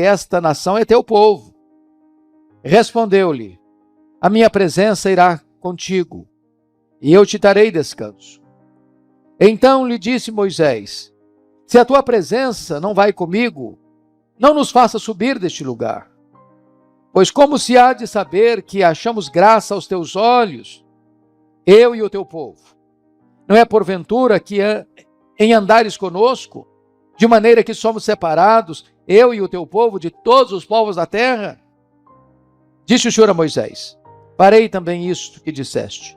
esta nação é teu povo. Respondeu-lhe: a minha presença irá contigo, e eu te darei descanso. Então lhe disse Moisés: se a tua presença não vai comigo, não nos faça subir deste lugar. Pois como se há de saber que achamos graça aos teus olhos, eu e o teu povo? Não é porventura que em andares conosco, de maneira que somos separados, eu e o teu povo, de todos os povos da terra? Disse o Senhor a Moisés: farei também isto que disseste,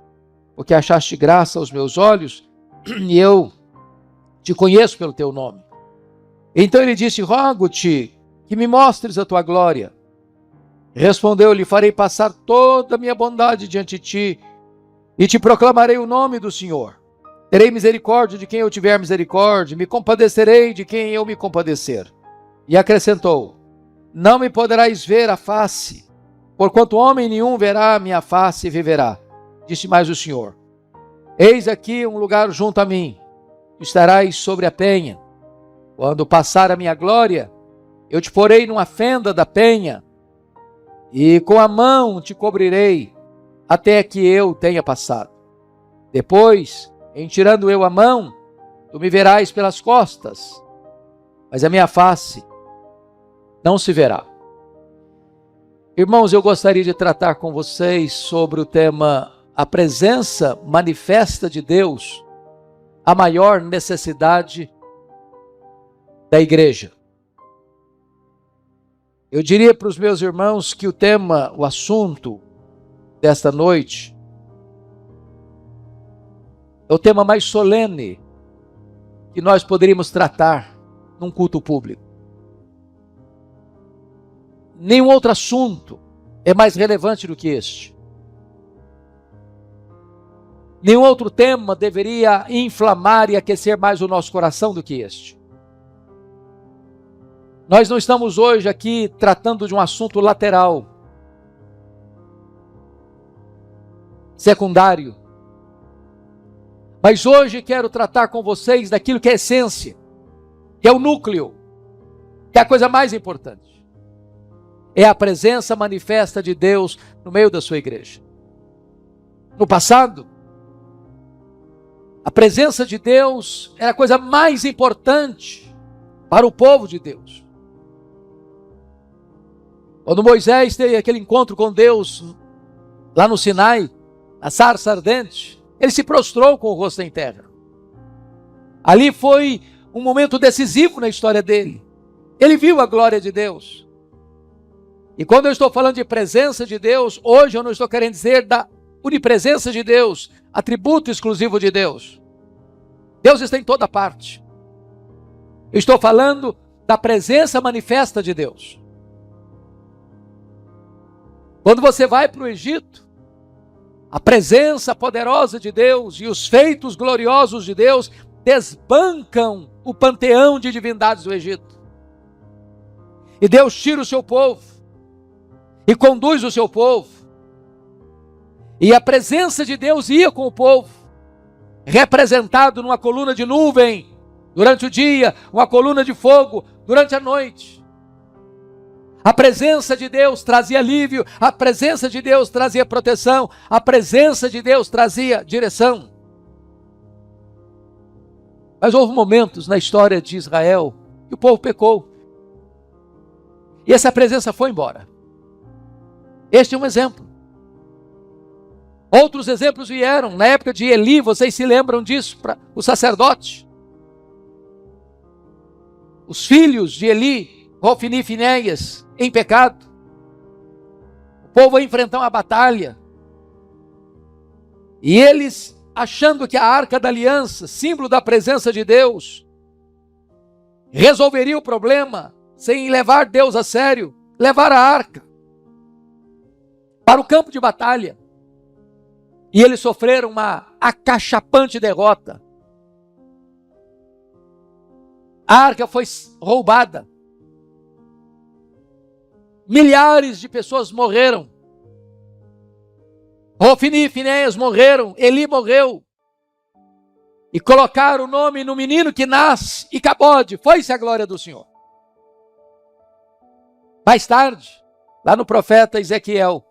porque achaste graça aos meus olhos, e eu te conheço pelo teu nome. Então ele disse: rogo-te que me mostres a tua glória. Respondeu-lhe: farei passar toda a minha bondade diante de ti, e te proclamarei o nome do Senhor. Terei misericórdia de quem eu tiver misericórdia, me compadecerei de quem eu me compadecer. E acrescentou: não me poderás ver a face, porquanto homem nenhum verá a minha face e viverá. Disse mais o Senhor: eis aqui um lugar junto a mim, estarás sobre a penha. Quando passar a minha glória, eu te porei numa fenda da penha, e com a mão te cobrirei, até que eu tenha passado. Depois, em tirando eu a mão, tu me verás pelas costas, mas a minha face não se verá. Irmãos, eu gostaria de tratar com vocês sobre o tema: a presença manifesta de Deus, a maior necessidade da igreja. Eu diria para os meus irmãos que o assunto desta noite é o tema mais solene que nós poderíamos tratar num culto público. Nenhum outro assunto é mais relevante do que este. Nenhum outro tema deveria inflamar e aquecer mais o nosso coração do que este. Nós não estamos hoje aqui tratando de um assunto lateral, secundário. Mas hoje quero tratar com vocês daquilo que é a essência, que é o núcleo, que é a coisa mais importante. É a presença manifesta de Deus no meio da sua igreja. No passado, a presença de Deus era a coisa mais importante para o povo de Deus. Quando Moisés teve aquele encontro com Deus lá no Sinai, na sarça ardente, ele se prostrou com o rosto em terra. Ali foi um momento decisivo na história dele. Ele viu a glória de Deus. E quando eu estou falando de presença de Deus, hoje eu não estou querendo dizer da onipresença de Deus, atributo exclusivo de Deus. Deus está em toda parte. Eu estou falando da presença manifesta de Deus. Quando você vai para o Egito, a presença poderosa de Deus e os feitos gloriosos de Deus desbancam o panteão de divindades do Egito. E Deus tira o seu povo e conduz o seu povo. E a presença de Deus ia com o povo, representado numa coluna de nuvem durante o dia, uma coluna de fogo durante a noite. A presença de Deus trazia alívio, a presença de Deus trazia proteção, a presença de Deus trazia direção. Mas houve momentos na história de Israel que o povo pecou. E essa presença foi embora. Este é um exemplo. Outros exemplos vieram. Na época de Eli, vocês se lembram disso, o sacerdote. Os filhos de Eli, Hofni e Finéias, em pecado. O povo ia enfrentar uma batalha. E eles, achando que a arca da aliança, símbolo da presença de Deus, resolveria o problema, sem levar Deus a sério, levar a arca para o campo de batalha. E eles sofreram uma acachapante derrota. A arca foi roubada. Milhares de pessoas morreram. Hofni e Finéias morreram. Eli morreu. E colocaram o nome no menino que nasce. Icabode. Foi-se a glória do Senhor. Mais tarde, lá no profeta Ezequiel,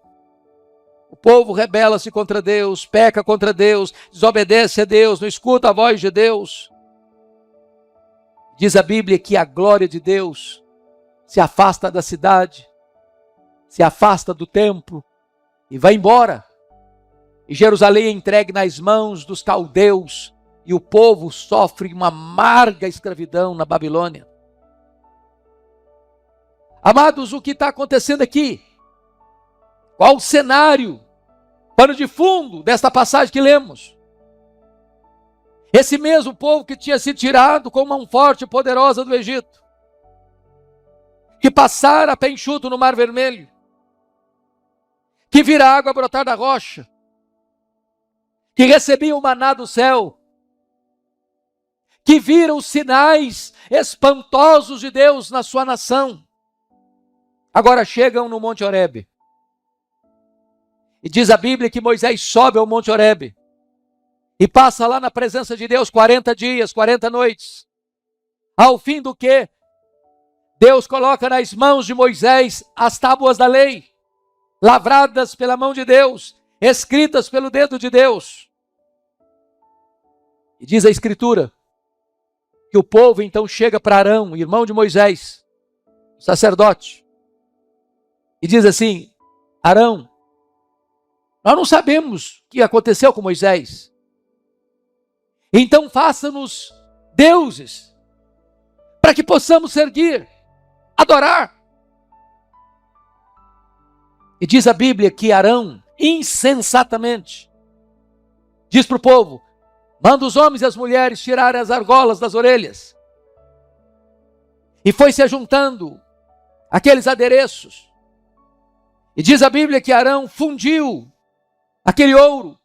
o povo rebela-se contra Deus, peca contra Deus, desobedece a Deus, não escuta a voz de Deus. Diz a Bíblia que a glória de Deus se afasta da cidade, se afasta do templo e vai embora. E Jerusalém é entregue nas mãos dos caldeus e o povo sofre uma amarga escravidão na Babilônia. Amados, o que está acontecendo aqui? Qual o cenário, pano de fundo desta passagem que lemos? Esse mesmo povo que tinha sido tirado com mão forte e poderosa do Egito, que passara a pé enxuto no Mar Vermelho, que vira água brotar da rocha, que recebia o maná do céu, que viram os sinais espantosos de Deus na sua nação, agora chegam no Monte Horebe. E diz a Bíblia que Moisés sobe ao Monte Horebe e passa lá na presença de Deus 40 dias, 40 noites. Ao fim do que, Deus coloca nas mãos de Moisés as tábuas da lei, lavradas pela mão de Deus, escritas pelo dedo de Deus. E diz a Escritura que o povo então chega para Arão, irmão de Moisés, sacerdote, e diz assim: Arão, nós não sabemos o que aconteceu com Moisés, então faça-nos deuses, para que possamos servir, adorar. E diz a Bíblia que Arão, insensatamente, diz para o povo: manda os homens e as mulheres tirarem as argolas das orelhas. E foi se ajuntando aqueles adereços. E diz a Bíblia que Arão fundiu aquele ouro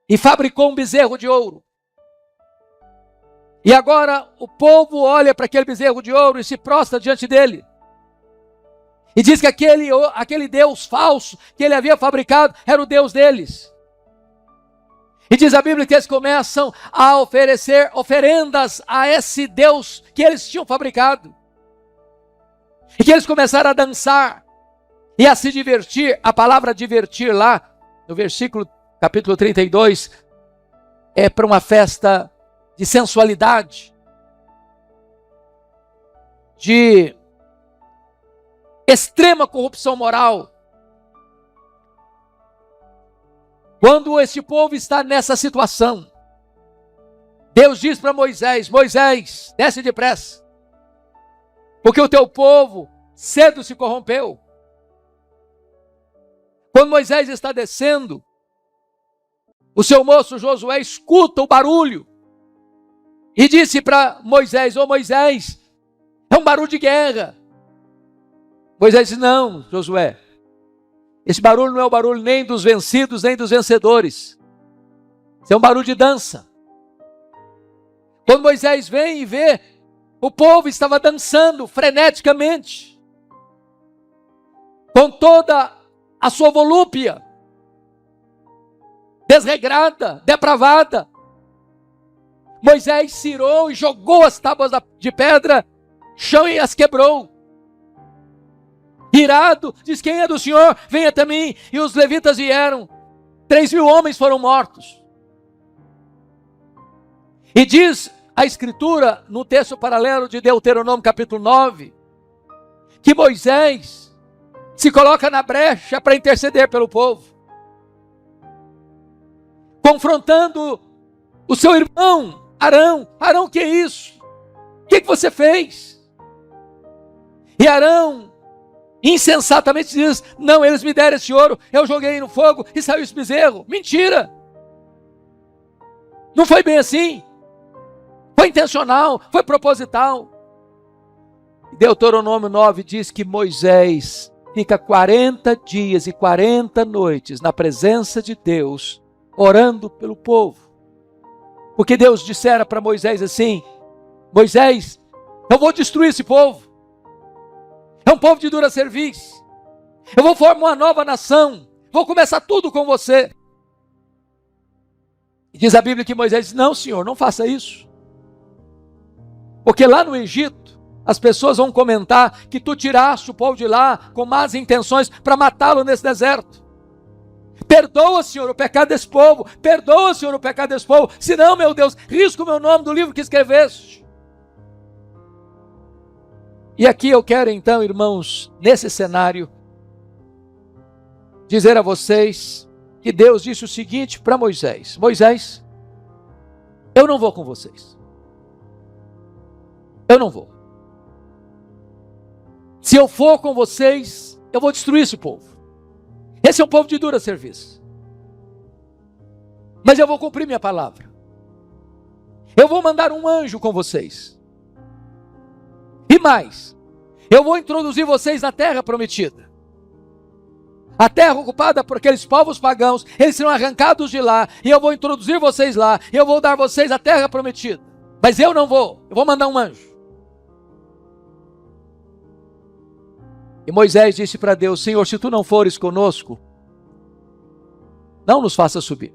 e fabricou um bezerro de ouro. E agora o povo olha para aquele bezerro de ouro e se prostra diante dele. E diz que aquele Deus falso que ele havia fabricado era o Deus deles. E diz a Bíblia que eles começam a oferecer oferendas a esse Deus que eles tinham fabricado. E que eles começaram a dançar e a se divertir. A palavra divertir lá, no versículo capítulo 32, é para uma festa de sensualidade, de extrema corrupção moral. Quando esse povo está nessa situação, Deus diz para Moisés: Moisés, desce depressa, porque o teu povo cedo se corrompeu. Quando Moisés está descendo, o seu moço Josué escuta o barulho e disse para Moisés: ô Moisés, é um barulho de guerra. Moisés disse: não, Josué, esse barulho não é o barulho nem dos vencidos, nem dos vencedores. Isso é um barulho de dança. Quando Moisés vem e vê, o povo estava dançando freneticamente, com toda a sua volúpia, desregrada, depravada. Moisés cirou e jogou as tábuas de pedra, chão, e as quebrou. Irado, diz: quem é do Senhor, venha até mim. E os levitas vieram, 3.000 homens foram mortos. E diz a Escritura, no texto paralelo de Deuteronômio capítulo 9, que Moisés se coloca na brecha para interceder pelo povo, confrontando o seu irmão Arão. Arão, que é isso? O que você fez? E Arão insensatamente diz: não, eles me deram esse ouro, eu joguei no fogo e saiu esse bezerro. Mentira! Não foi bem assim. Foi intencional, foi proposital. Deuteronômio 9 diz que Moisés fica 40 dias e 40 noites na presença de Deus, orando pelo povo. Porque Deus dissera para Moisés assim: Moisés, eu vou destruir esse povo. É um povo de dura cerviz. Eu vou formar uma nova nação. Vou começar tudo com você. E diz a Bíblia que Moisés disse: não, Senhor, não faça isso. Porque lá no Egito, As pessoas vão comentar que tu tiraste o povo de lá com más intenções para matá-lo nesse deserto. Perdoa, Senhor, o pecado desse povo. Perdoa, Senhor, o pecado desse povo. Senão, meu Deus, risca o meu nome do livro que escreveste. E aqui eu quero então, irmãos, nesse cenário, dizer a vocês que Deus disse o seguinte para Moisés: Moisés, eu não vou com vocês. Eu não vou. Se eu for com vocês, eu vou destruir esse povo. Esse é um povo de dura serviço. Mas eu vou cumprir minha palavra. Eu vou mandar um anjo com vocês. E mais, eu vou introduzir vocês na terra prometida. A terra ocupada por aqueles povos pagãos, eles serão arrancados de lá, e eu vou introduzir vocês lá, e eu vou dar vocês a terra prometida. Mas eu não vou, eu vou mandar um anjo. E Moisés disse para Deus: Senhor, se tu não fores conosco, não nos faça subir.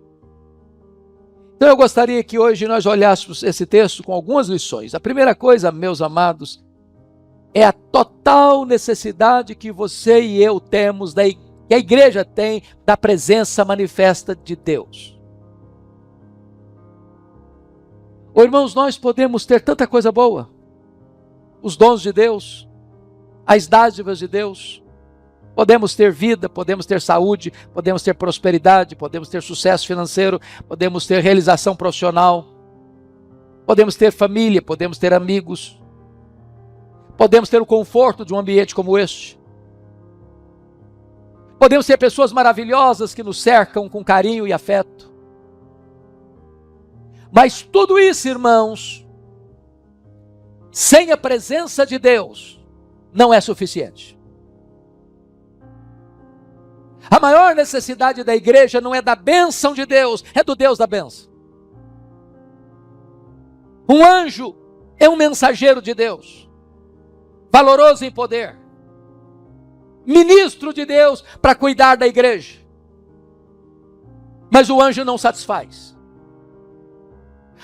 Então eu gostaria que hoje nós olhássemos esse texto com algumas lições. A primeira coisa, meus amados, é a total necessidade que você e eu temos, que a igreja tem, da presença manifesta de Deus. Oh, irmãos, nós podemos ter tanta coisa boa. Os dons de Deus, as dádivas de Deus. Podemos ter vida, podemos ter saúde, podemos ter prosperidade, podemos ter sucesso financeiro, podemos ter realização profissional, podemos ter família, podemos ter amigos, podemos ter o conforto de um ambiente como este. Podemos ter pessoas maravilhosas que nos cercam com carinho e afeto. Mas tudo isso, irmãos, sem a presença de Deus, não é suficiente. A maior necessidade da igreja não é da bênção de Deus, é do Deus da bênção. Um anjo é um mensageiro de Deus, valoroso em poder, ministro de Deus para cuidar da igreja. Mas o anjo não satisfaz.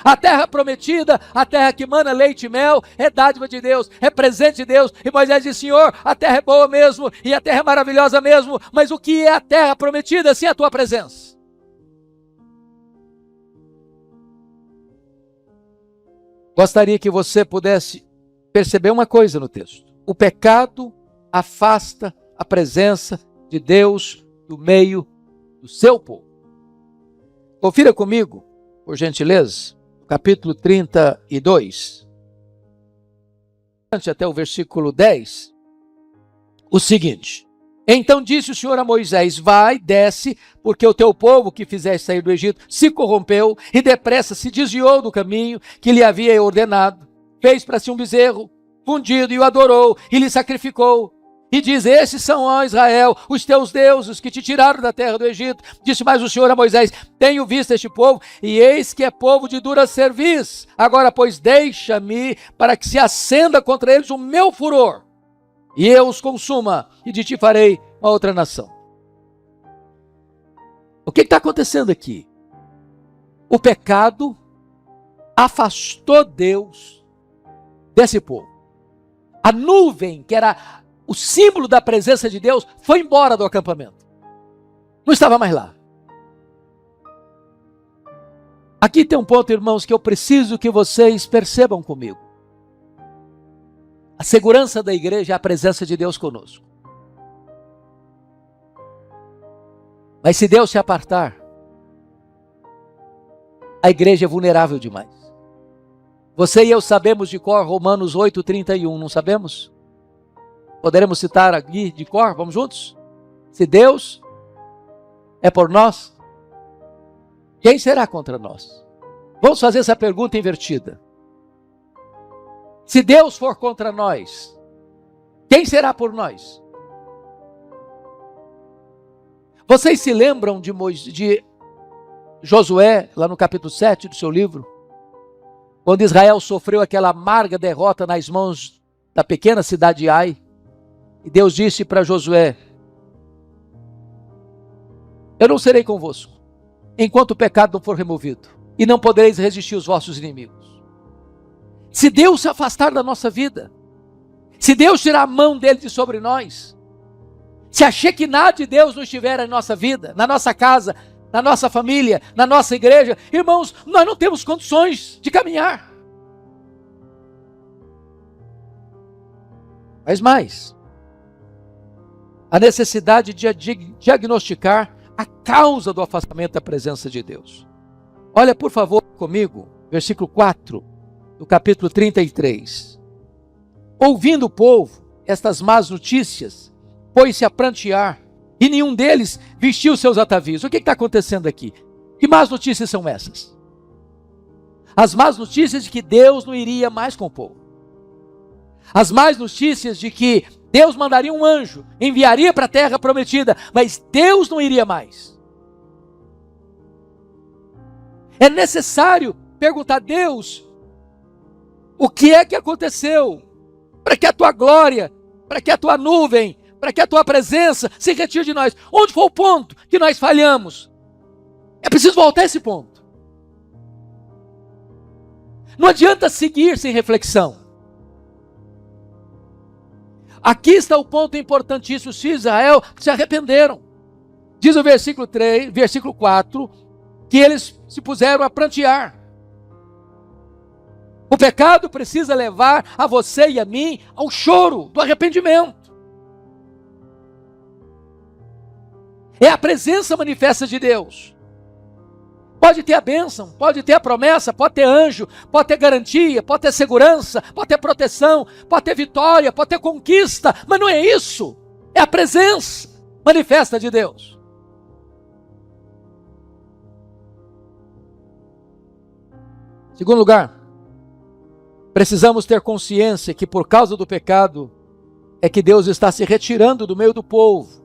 A terra prometida, a terra que mana leite e mel, é dádiva de Deus, é presente de Deus. E Moisés disse: Senhor, a terra é boa mesmo, e a terra é maravilhosa mesmo, mas o que é a terra prometida sem a tua presença? Gostaria que você pudesse perceber uma coisa no texto: o pecado afasta a presença de Deus do meio do seu povo. Confira comigo, por gentileza, capítulo 32, até o versículo 10, o seguinte: Então disse o Senhor a Moisés: Vai, desce, porque o teu povo que fizeste sair do Egito se corrompeu e depressa se desviou do caminho que lhe havia ordenado. Fez para si um bezerro fundido e o adorou e lhe sacrificou. E diz: Esses são, ó Israel, os teus deuses que te tiraram da terra do Egito. Disse mais o Senhor a Moisés: Tenho visto este povo, e eis que é povo de dura cerviz. Agora, pois, deixa-me para que se acenda contra eles o meu furor, e eu os consuma, e de ti farei uma outra nação. O que está acontecendo aqui? O pecado afastou Deus desse povo. A nuvem, que era o símbolo da presença de Deus, foi embora do acampamento. Não estava mais lá. Aqui tem um ponto, irmãos, que eu preciso que vocês percebam comigo. A segurança da igreja é a presença de Deus conosco. Mas se Deus se apartar, a igreja é vulnerável demais. Você e eu sabemos de cor Romanos 8:31, não sabemos? Poderemos citar aqui de cor, vamos juntos? Se Deus é por nós, quem será contra nós? Vamos fazer essa pergunta invertida. Se Deus for contra nós, quem será por nós? Vocês se lembram de Josué, lá no capítulo 7 do seu livro? Quando Israel sofreu aquela amarga derrota nas mãos da pequena cidade de Ai. E Deus disse para Josué: Eu não serei convosco, enquanto o pecado não for removido, e não podereis resistir os vossos inimigos. Se Deus se afastar da nossa vida, Se Deus tirar a mão dele de sobre nós, se a Shekinah de Deus não estiver em nossa vida, na nossa casa, na nossa família, na nossa igreja, irmãos, nós não temos condições de caminhar. Mas mais, a necessidade de diagnosticar a causa do afastamento da presença de Deus. Olha, por favor, comigo, versículo 4 do capítulo 33. Ouvindo o povo estas más notícias, pôs-se a prantear, e nenhum deles vestiu seus atavios. O que está acontecendo aqui? Que más notícias são essas? As más notícias de que Deus não iria mais com o povo. As más notícias de que Deus mandaria um anjo, enviaria para a terra prometida, mas Deus não iria mais. É necessário perguntar a Deus, o que é que aconteceu? Para que a tua glória, para que a tua nuvem, para que a tua presença se retire de nós. Onde foi o ponto que nós falhamos? É preciso voltar a esse ponto. Não adianta seguir sem reflexão. Aqui está o ponto importantíssimo. Os filhos de Israel se arrependeram. Diz o versículo 3, versículo 4, que eles se puseram a prantear. O pecado precisa levar a você e a mim ao choro do arrependimento. É a presença manifesta de Deus. Pode ter a bênção, pode ter a promessa, pode ter anjo, pode ter garantia, pode ter segurança, pode ter proteção, pode ter vitória, pode ter conquista, mas não é isso. É a presença manifesta de Deus. Segundo lugar, precisamos ter consciência que por causa do pecado é que Deus está se retirando do meio do povo.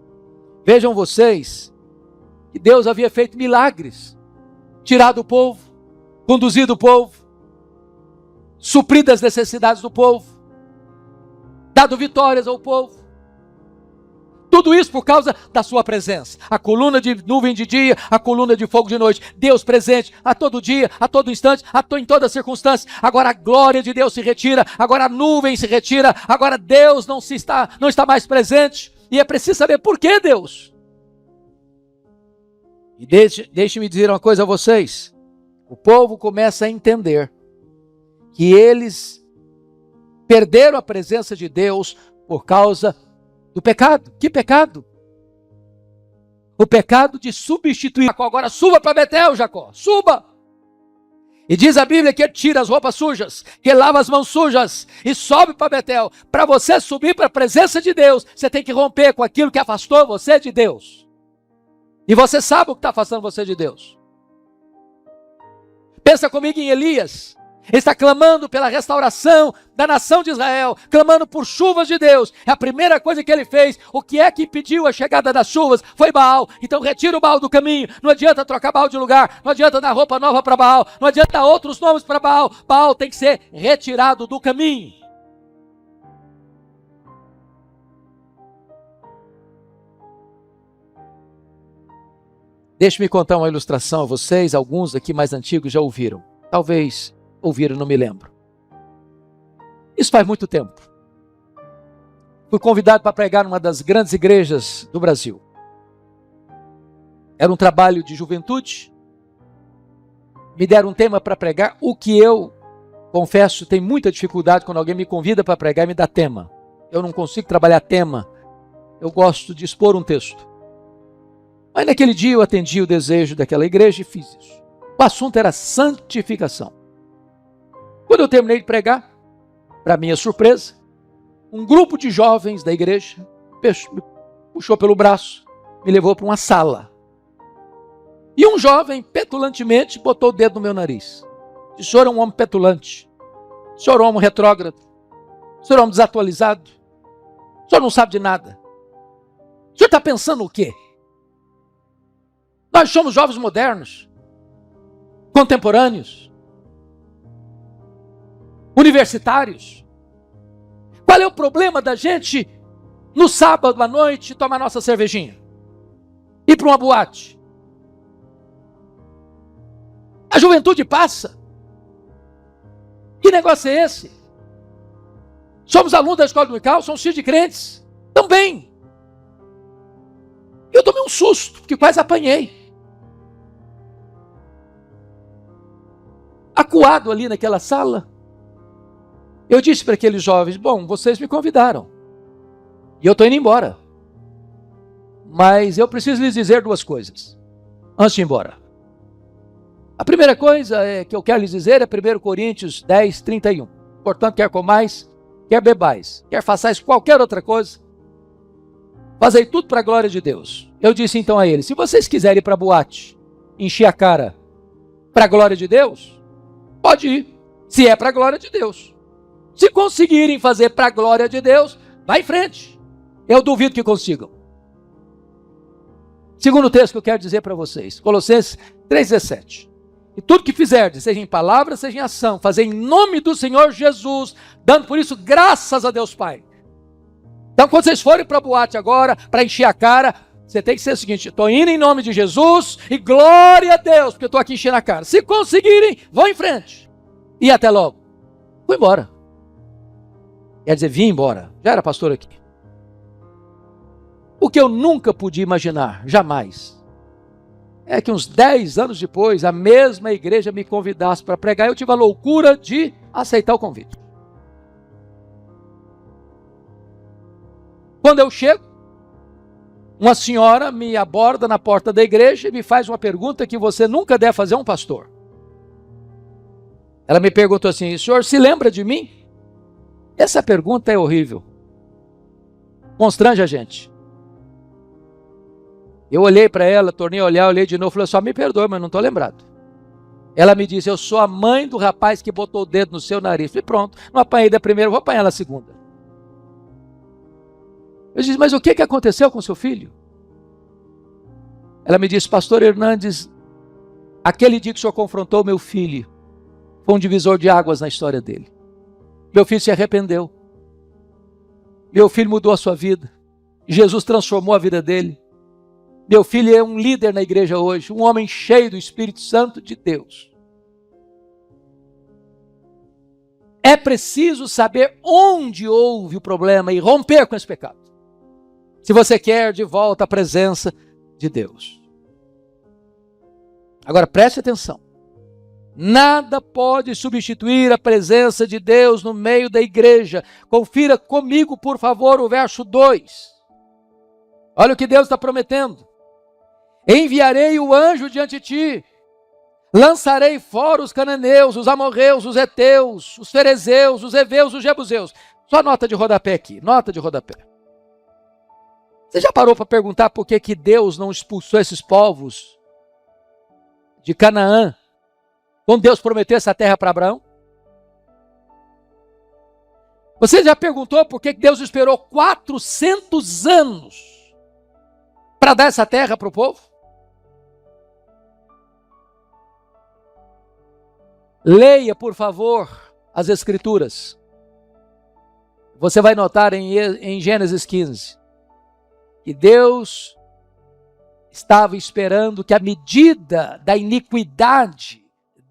Vejam vocês que Deus havia feito milagres, tirado o povo, conduzido o povo, suprido as necessidades do povo, dado vitórias ao povo. Tudo isso por causa da sua presença. A coluna de nuvem de dia, a coluna de fogo de noite. Deus presente a todo dia, a todo instante, em toda circunstância. Agora a glória de Deus se retira, agora a nuvem se retira, agora Deus não está mais presente. E é preciso saber por que Deus. E deixe-me dizer uma coisa a vocês. O povo começa a entender que eles perderam a presença de Deus por causa do pecado. Que pecado? O pecado de substituir Jacó. Agora suba para Betel, Jacó. Suba. E diz a Bíblia que ele tira as roupas sujas, que ele lava as mãos sujas e sobe para Betel. Para você subir para a presença de Deus, você tem que romper com aquilo que afastou você de Deus. E você sabe o que está afastando você de Deus. Pensa comigo em Elias. Ele está clamando pela restauração da nação de Israel, clamando por chuvas de Deus. É a primeira coisa que ele fez. O que é que impediu a chegada das chuvas? Foi Baal. Então retira o Baal do caminho. Não adianta trocar Baal de lugar. Não adianta dar roupa nova para Baal. Não adianta dar outros nomes para Baal. Baal tem que ser retirado do caminho. Deixe-me contar uma ilustração a vocês. Alguns aqui mais antigos já ouviram. Talvez ouviram, não me lembro. Isso faz muito tempo. Fui convidado para pregar numa das grandes igrejas do Brasil. Era um trabalho de juventude. Me deram um tema para pregar, o que eu, confesso, tenho muita dificuldade quando alguém me convida para pregar e me dá tema. Eu não consigo trabalhar tema. Eu gosto de expor um texto. Mas naquele dia eu atendi o desejo daquela igreja e fiz isso. O assunto era santificação. Quando eu terminei de pregar, para minha surpresa, um grupo de jovens da igreja me puxou pelo braço, me levou para uma sala. E um jovem, petulantemente, botou o dedo no meu nariz. Disse: o senhor é um homem petulante, o senhor é um homem retrógrado, o senhor é um homem desatualizado, o senhor não sabe de nada. O senhor está pensando o quê? Nós somos jovens modernos, contemporâneos, universitários. Qual é o problema da gente, no sábado à noite, tomar nossa cervejinha? Ir para uma boate? A juventude passa. Que negócio é esse? Somos alunos da escola dominical, somos filhos de crentes. Também. Eu tomei um susto, porque quase apanhei. Acuado ali naquela sala, eu disse para aqueles jovens, bom, vocês me convidaram. E eu estou indo embora. Mas eu preciso lhes dizer duas coisas, antes de ir embora. A primeira coisa que eu quero lhes dizer é 1 Coríntios 10, 31. Portanto, quer comais, quer bebais, quer façais qualquer outra coisa, fazei tudo para a glória de Deus. Eu disse então a eles, se vocês quiserem ir para a boate, encher a cara para a glória de Deus, pode ir, se é para a glória de Deus. Se conseguirem fazer para a glória de Deus, vai em frente. Eu duvido que consigam. Segundo texto que eu quero dizer para vocês, Colossenses 3,17. E tudo que fizerdes, seja em palavra, seja em ação, fazer em nome do Senhor Jesus, dando por isso graças a Deus Pai. Então, quando vocês forem para a boate agora, para encher a cara, você tem que ser o seguinte, estou indo em nome de Jesus e glória a Deus, porque eu estou aqui enchendo a cara. Se conseguirem, vão em frente. E até logo. Fui embora. Quer dizer, vim embora. Já era pastor aqui. O que eu nunca podia imaginar, jamais, é que uns 10 anos depois, a mesma igreja me convidasse para pregar, eu tive a loucura de aceitar o convite. Quando eu chego, uma senhora me aborda na porta da igreja e me faz uma pergunta que você nunca deve fazer a um pastor. Ela me perguntou assim, o senhor se lembra de mim? Essa pergunta é horrível. Constrange a gente. Eu olhei para ela, tornei a olhar, olhei de novo, falei, só me perdoe, mas não estou lembrado. Ela me disse, eu sou a mãe do rapaz que botou o dedo no seu nariz. Falei, pronto, não apanhei da primeira, vou apanhar na segunda. Eu disse, mas o que aconteceu com seu filho? Ela me disse, pastor Hernandes, aquele dia que o senhor confrontou meu filho, foi um divisor de águas na história dele. Meu filho se arrependeu. Meu filho mudou a sua vida. Jesus transformou a vida dele. Meu filho é um líder na igreja hoje, um homem cheio do Espírito Santo de Deus. É preciso saber onde houve o problema e romper com esse pecado. Se você quer de volta a presença de Deus. Agora preste atenção. Nada pode substituir a presença de Deus no meio da igreja. Confira comigo, por favor, o verso 2. Olha o que Deus está prometendo. Enviarei o anjo diante de ti, lançarei fora os cananeus, os amorreus, os heteus, os ferezeus, os heveus, os jebuseus. Só nota de rodapé aqui, nota de rodapé. Você já parou para perguntar por que Deus não expulsou esses povos de Canaã, quando Deus prometeu essa terra para Abraão? Você já perguntou por que Deus esperou 400 anos para dar essa terra para o povo? Leia, por favor, as Escrituras. Você vai notar em Gênesis 15 que Deus estava esperando que a medida da iniquidade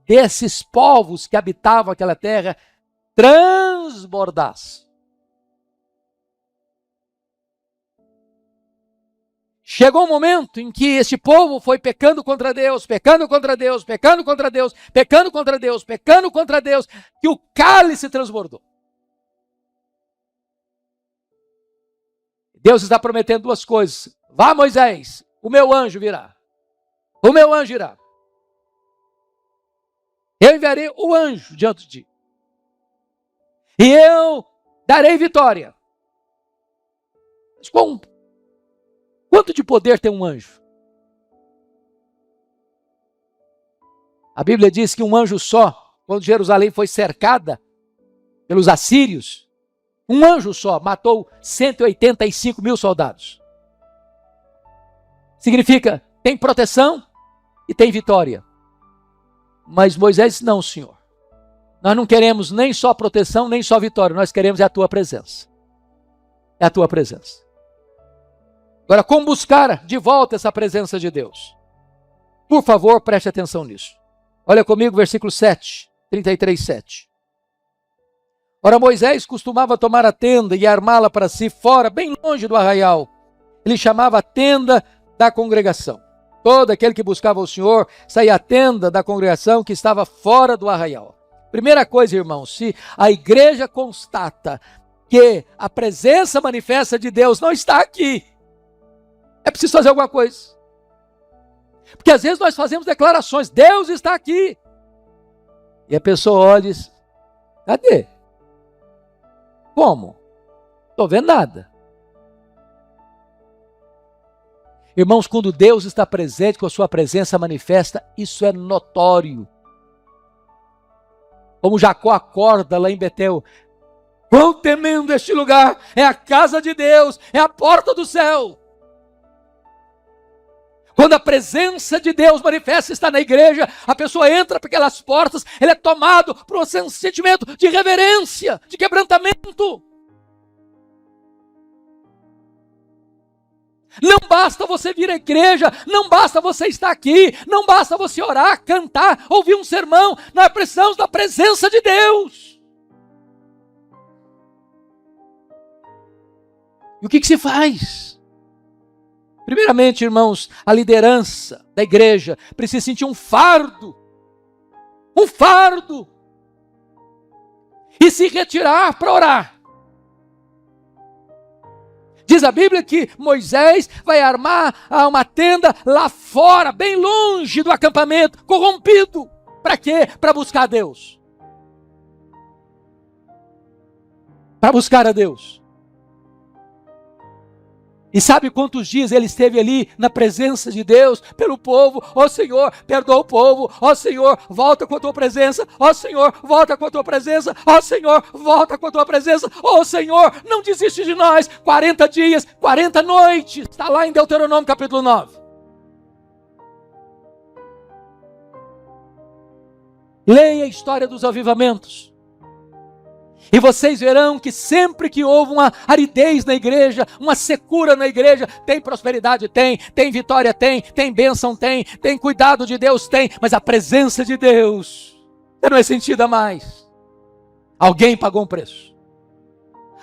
desses povos que habitavam aquela terra transbordasse. Chegou um momento em que este povo foi pecando contra Deus, pecando contra Deus, pecando contra Deus, pecando contra Deus, pecando contra Deus, que o cálice transbordou. Deus está prometendo duas coisas. Vá, Moisés, o meu anjo virá. O meu anjo irá. Eu enviarei o anjo diante de ti. E eu darei vitória. Mas quanto de poder tem um anjo? A Bíblia diz que um anjo só, quando Jerusalém foi cercada pelos assírios, um anjo só matou 185 mil soldados. Significa, tem proteção e tem vitória. Mas Moisés disse, não, Senhor. Nós não queremos nem só proteção, nem só vitória. Nós queremos a tua presença. É a tua presença. Agora, como buscar de volta essa presença de Deus? Por favor, preste atenção nisso. Olha comigo, versículo 7, 33, 7. Ora, Moisés costumava tomar a tenda e armá-la para si fora, bem longe do arraial. Ele chamava a tenda da congregação. Todo aquele que buscava o Senhor saía à tenda da congregação que estava fora do arraial. Primeira coisa, irmãos, se a igreja constata que a presença manifesta de Deus não está aqui, é preciso fazer alguma coisa. Porque às vezes nós fazemos declarações, Deus está aqui. E a pessoa olha e diz, cadê? Como? Estou vendo nada. Irmãos, quando Deus está presente, com a sua presença manifesta, isso é notório. Como Jacó acorda lá em Betel, quão temendo este lugar, é a casa de Deus, é a porta do céu. Quando a presença de Deus manifesta, está na igreja, a pessoa entra por aquelas portas, ele é tomado por um sentimento de reverência, de quebrantamento. Não basta você vir à igreja, não basta você estar aqui, não basta você orar, cantar, ouvir um sermão, nós precisamos da presença de Deus. E o que se faz? Primeiramente, irmãos, a liderança da igreja precisa sentir um fardo, e se retirar para orar. Diz a Bíblia que Moisés vai armar uma tenda lá fora, bem longe do acampamento, corrompido. Para quê? Para buscar a Deus. Para buscar a Deus. E sabe quantos dias ele esteve ali na presença de Deus, pelo povo? Ó Senhor, perdoa o povo. Ó Senhor, volta com a tua presença. Ó Senhor, volta com a tua presença. Ó Senhor, volta com a tua presença. Ó Senhor, não desiste de nós. 40 dias, 40 noites. Está lá em Deuteronômio capítulo 9. Leia a história dos avivamentos. E vocês verão que sempre que houve uma aridez na igreja, uma secura na igreja, tem prosperidade, tem vitória, tem bênção, tem cuidado de Deus, tem, mas a presença de Deus não é sentida mais. Alguém pagou um preço.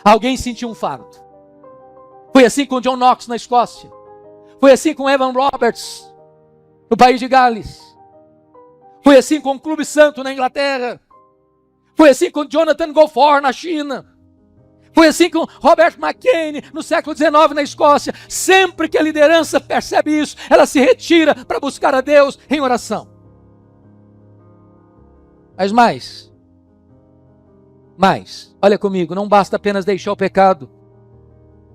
Alguém sentiu um fardo. Foi assim com John Knox na Escócia. Foi assim com Evan Roberts no país de Gales. Foi assim com o Clube Santo na Inglaterra. Foi assim com Jonathan Goforth na China. Foi assim com Robert McKean no século XIX na Escócia. Sempre que a liderança percebe isso, ela se retira para buscar a Deus em oração. Mas mais, olha comigo, não basta apenas deixar o pecado.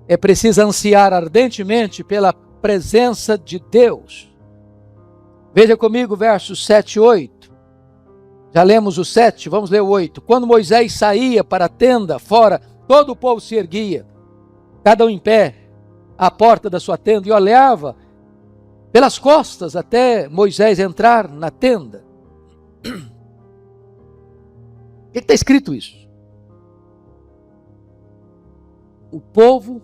É preciso ansiar ardentemente pela presença de Deus. Veja comigo versos 7 e 8. Já lemos o 7, vamos ler o 8. Quando Moisés saía para a tenda fora, todo o povo se erguia, cada um em pé, à porta da sua tenda, e olhava pelas costas até Moisés entrar na tenda. O que está escrito isso? O povo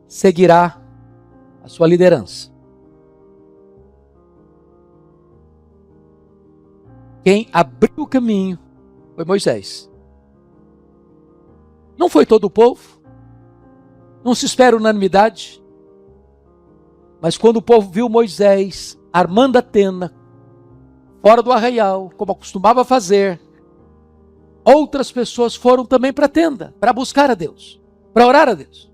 seguirá a sua liderança. Quem abriu o caminho foi Moisés. Não foi todo o povo. Não se espera unanimidade. Mas quando o povo viu Moisés armando a tenda, fora do arraial, como acostumava fazer, outras pessoas foram também para a tenda, para buscar a Deus, para orar a Deus.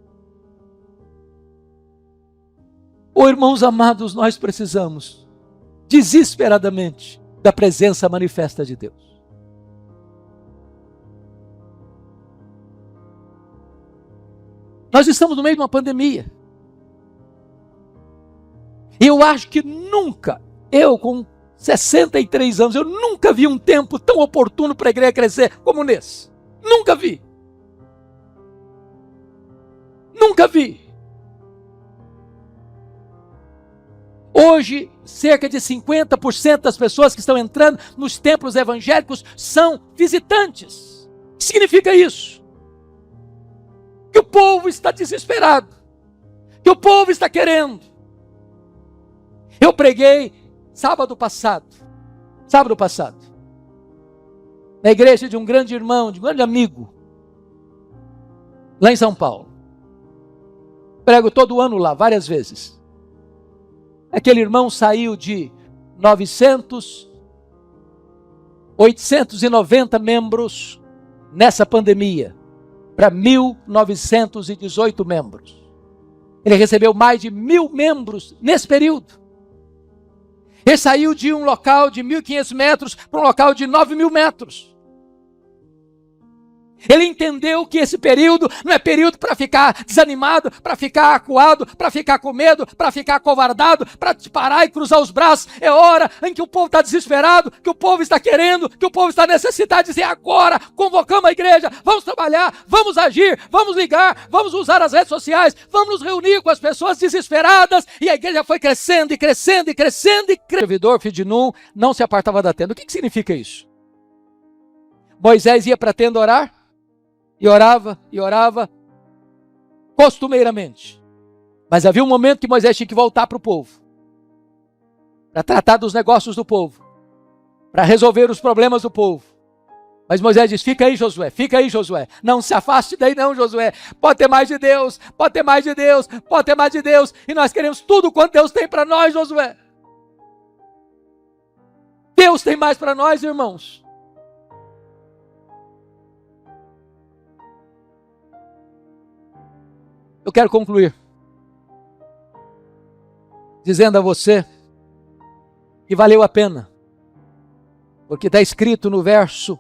Oh, irmãos amados, nós precisamos, desesperadamente, da presença manifesta de Deus. Nós estamos no meio de uma pandemia. E eu acho que nunca, eu com 63 anos, eu nunca vi um tempo tão oportuno para a igreja crescer como nesse. Nunca vi. Nunca vi. Hoje, cerca de 50% das pessoas que estão entrando nos templos evangélicos são visitantes. O que significa isso? Que o povo está desesperado. Que o povo está querendo. Eu preguei sábado passado, na igreja de um grande irmão, de um grande amigo, lá em São Paulo. Prego todo ano lá, várias vezes. Aquele irmão saiu de 890 membros nessa pandemia para 1.918 membros. Ele recebeu mais de 1.000 membros nesse período. Ele saiu de um local de 1.500 metros para um local de 9.000 metros. Ele entendeu que esse período não é período para ficar desanimado, para ficar acuado, para ficar com medo, para ficar acovardado, para parar e cruzar os braços. É hora em que o povo está desesperado, que o povo está querendo, que o povo está necessitado de dizer agora, convocamos a igreja, vamos trabalhar, vamos agir, vamos ligar, vamos usar as redes sociais, vamos nos reunir com as pessoas desesperadas. E a igreja foi crescendo e crescendo e crescendo e crescendo. O servidor, filho de Nun, não se apartava da tenda. O que significa isso? Moisés ia para a tenda orar? E orava, costumeiramente. Mas havia um momento que Moisés tinha que voltar para o povo, para tratar dos negócios do povo, para resolver os problemas do povo. Mas Moisés diz, fica aí Josué, não se afaste daí não Josué, pode ter mais de Deus, pode ter mais de Deus, pode ter mais de Deus, e nós queremos tudo quanto Deus tem para nós, Josué. Deus tem mais para nós, irmãos. Eu quero concluir dizendo a você que valeu a pena, porque está escrito no verso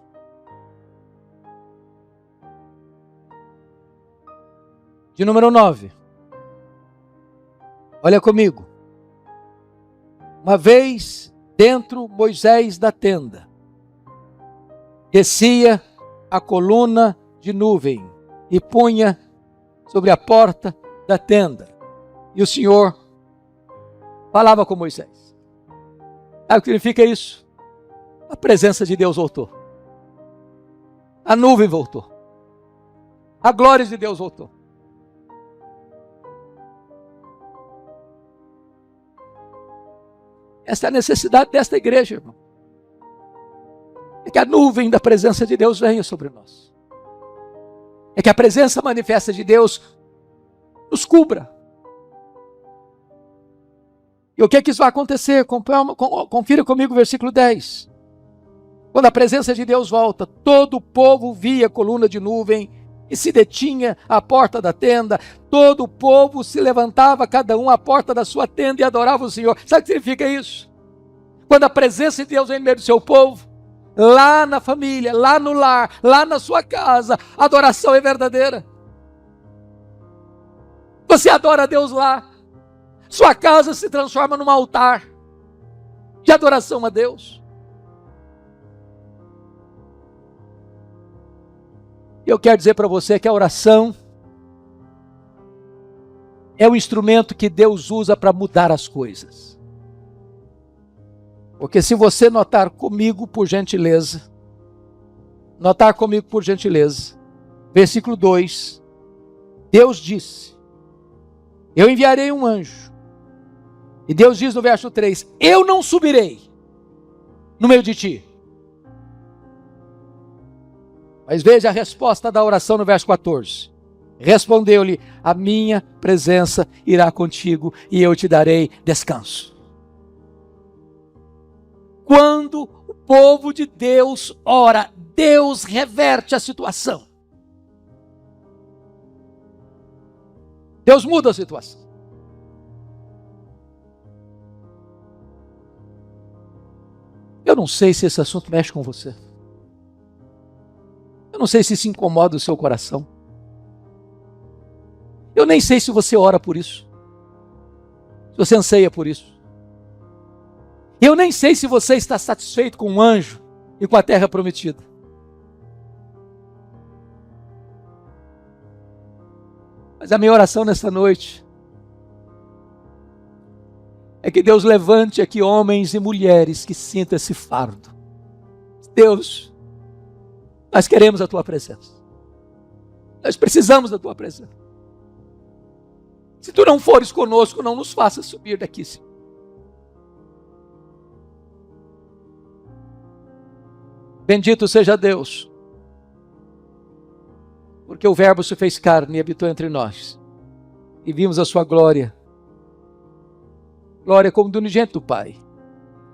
de número 9. Olha comigo. Uma vez dentro Moisés da tenda, descia a coluna de nuvem e punha sobre a porta da tenda. E o Senhor falava com Moisés. Sabe o que significa isso? A presença de Deus voltou. A nuvem voltou. A glória de Deus voltou. Essa é a necessidade desta igreja, irmão. É que a nuvem da presença de Deus venha sobre nós. É que a presença manifesta de Deus nos cubra. E o que é que isso vai acontecer? Confira comigo o versículo 10. Quando a presença de Deus volta, todo o povo via a coluna de nuvem e se detinha à porta da tenda. Todo o povo se levantava, cada um à porta da sua tenda e adorava o Senhor. Sabe o que significa isso? Quando a presença de Deus vem no meio do seu povo, lá na família, lá no lar, lá na sua casa, a adoração é verdadeira. Você adora a Deus lá. Sua casa se transforma num altar de adoração a Deus. E eu quero dizer para você que a oração é o instrumento que Deus usa para mudar as coisas. Porque se você notar comigo, por gentileza, versículo 2, Deus disse, eu enviarei um anjo. E Deus diz no verso 3, eu não subirei no meio de ti. Mas veja a resposta da oração no verso 14. Respondeu-lhe, a minha presença irá contigo e eu te darei descanso. Quando o povo de Deus ora, Deus reverte a situação. Deus muda a situação. Eu não sei se esse assunto mexe com você. Eu não sei se isso incomoda o seu coração. Eu nem sei se você ora por isso. Se você anseia por isso. Eu nem sei se você está satisfeito com o anjo e com a terra prometida. Mas a minha oração nesta noite é que Deus levante aqui homens e mulheres que sintam esse fardo. Deus, nós queremos a tua presença. Nós precisamos da tua presença. Se tu não fores conosco, não nos faças subir daqui, Senhor. Bendito seja Deus, porque o Verbo se fez carne e habitou entre nós, e vimos a sua glória, glória como do unigênito do Pai.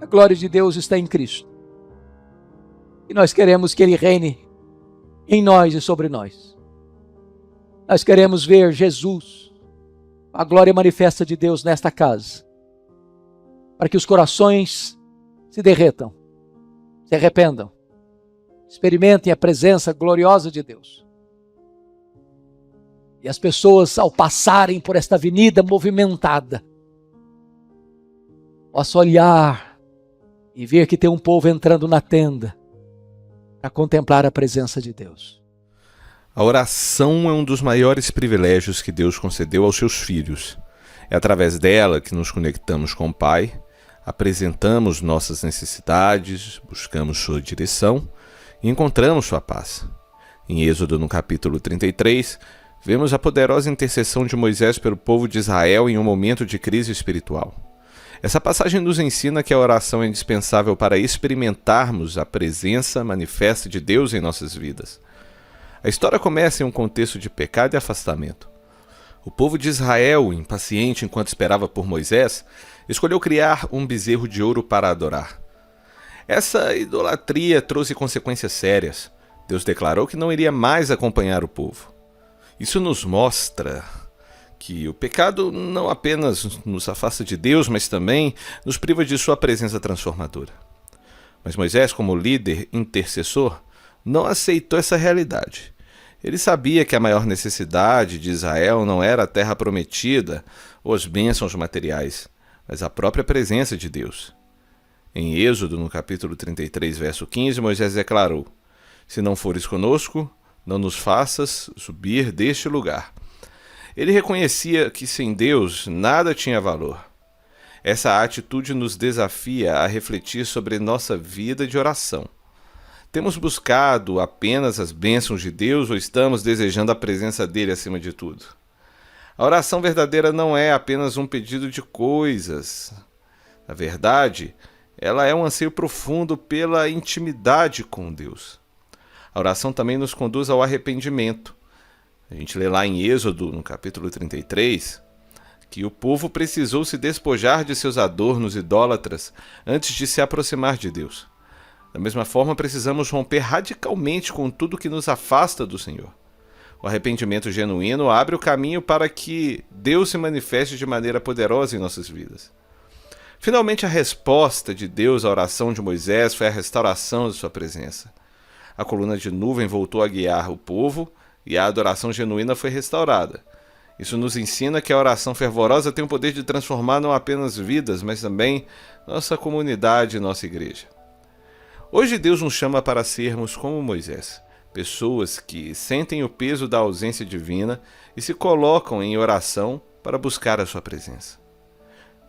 A glória de Deus está em Cristo, e nós queremos que Ele reine em nós e sobre nós. Nós queremos ver Jesus, a glória manifesta de Deus nesta casa, para que os corações se derretam, se arrependam, experimentem a presença gloriosa de Deus. E as pessoas, ao passarem por esta avenida movimentada, possam olhar e ver que tem um povo entrando na tenda para contemplar a presença de Deus. A oração é um dos maiores privilégios que Deus concedeu aos seus filhos. É através dela que nos conectamos com o Pai, apresentamos nossas necessidades, buscamos sua direção e encontramos sua paz. Em Êxodo, no capítulo 33, vemos a poderosa intercessão de Moisés pelo povo de Israel em um momento de crise espiritual. Essa passagem nos ensina que a oração é indispensável para experimentarmos a presença manifesta de Deus em nossas vidas. A história começa em um contexto de pecado e afastamento. O povo de Israel, impaciente enquanto esperava por Moisés, escolheu criar um bezerro de ouro para adorar. Essa idolatria trouxe consequências sérias. Deus declarou que não iria mais acompanhar o povo. Isso nos mostra que o pecado não apenas nos afasta de Deus, mas também nos priva de sua presença transformadora. Mas Moisés, como líder intercessor, não aceitou essa realidade. Ele sabia que a maior necessidade de Israel não era a terra prometida ou as bênçãos materiais, mas a própria presença de Deus. Em Êxodo, no capítulo 33, verso 15, Moisés declarou: "Se não fores conosco, não nos faças subir deste lugar." Ele reconhecia que sem Deus nada tinha valor. Essa atitude nos desafia a refletir sobre nossa vida de oração. Temos buscado apenas as bênçãos de Deus ou estamos desejando a presença dele acima de tudo? A oração verdadeira não é apenas um pedido de coisas. Na verdade, ela é um anseio profundo pela intimidade com Deus. A oração também nos conduz ao arrependimento. A gente lê lá em Êxodo, no capítulo 33, que o povo precisou se despojar de seus adornos idólatras antes de se aproximar de Deus. Da mesma forma, precisamos romper radicalmente com tudo que nos afasta do Senhor. O arrependimento genuíno abre o caminho para que Deus se manifeste de maneira poderosa em nossas vidas. Finalmente, a resposta de Deus à oração de Moisés foi a restauração de sua presença. A coluna de nuvem voltou a guiar o povo e a adoração genuína foi restaurada. Isso nos ensina que a oração fervorosa tem o poder de transformar não apenas vidas, mas também nossa comunidade e nossa igreja. Hoje Deus nos chama para sermos como Moisés, pessoas que sentem o peso da ausência divina e se colocam em oração para buscar a sua presença.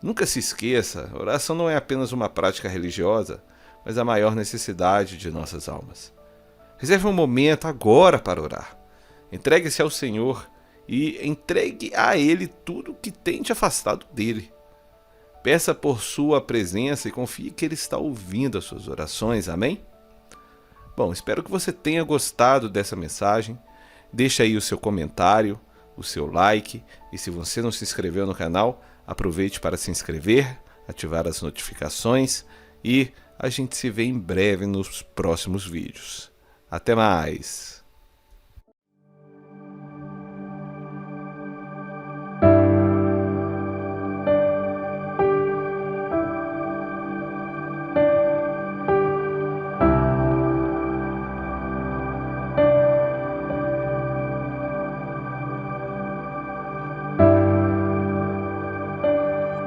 Nunca se esqueça, oração não é apenas uma prática religiosa, mas a maior necessidade de nossas almas. Reserve um momento agora para orar. Entregue-se ao Senhor e entregue a Ele tudo que tem te afastado dele. Peça por sua presença e confie que Ele está ouvindo as suas orações, amém? Bom, espero que você tenha gostado dessa mensagem. Deixa aí o seu comentário, o seu like, e se você não se inscreveu no canal, aproveite para se inscrever, ativar as notificações e a gente se vê em breve nos próximos vídeos. Até mais!